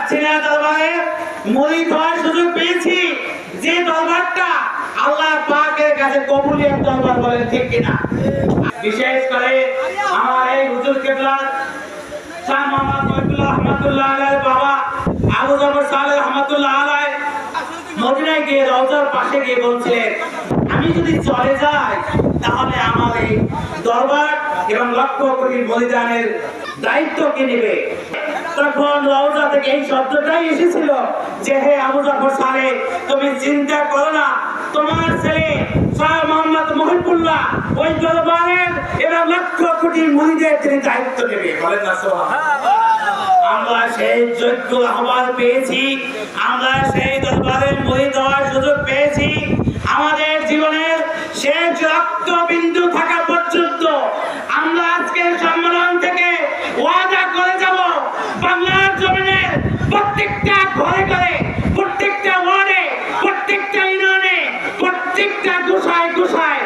হাসিনা দরবারে মুরিদ হওয়ার সুযোগ পেয়েছি, যে দরবারটা আল্লাহ পাকের কাছে কবুলিয়ত দরবার বলেন, ঠিক কিনা? বিশেষ করে আমার এই হুজুর কেবলা শাহ মোহাম্মদ মহিবুল্লাহ রহমাতুল্লাহ আলাইহির বাবা আবু জাফর সালেহ রহমাতুল্লাহ আলাইহি মদিনায় গিয়ে রওজার পাশে গিয়ে বলছিলেন, আমি যদি চলে যাই তাহলে আমার এই দরবার এবং লক্ষ কোটি বলিদানের দায়িত্ব কে নেবে? তখন রওজা থেকে এই শব্দটাই এসেছিল যে, হে আবু জাফর সালেহ, তুমি চিন্তা করো না, তোমার ছেলে শাহ মোহাম্মদ মহিবুল্লাহ ওই দরবারের এবং লক্ষ কোটি মুরিদের তিনি দায়িত্ব নেবে। বলেন না সুবহানাল্লাহ। আমরা সেই যোগ্য আহ্বান পেয়েছি, আমরা সেই দরবারে মুরিদ হওয়ার সুযোগ পেয়েছি। আমাদের জীবনের শেষ রক্তবিন্দু থাকা পর্যন্ত আমরা আজকের সম্মেলন থেকে ওয়াদা করে যাব, বাংলার জমিনের প্রত্যেকটা ঘরে ঘরে, প্রত্যেকটা ওয়ার্ডে, প্রত্যেকটা ইউনিয়নে, প্রত্যেকটা গোসায় গোসায়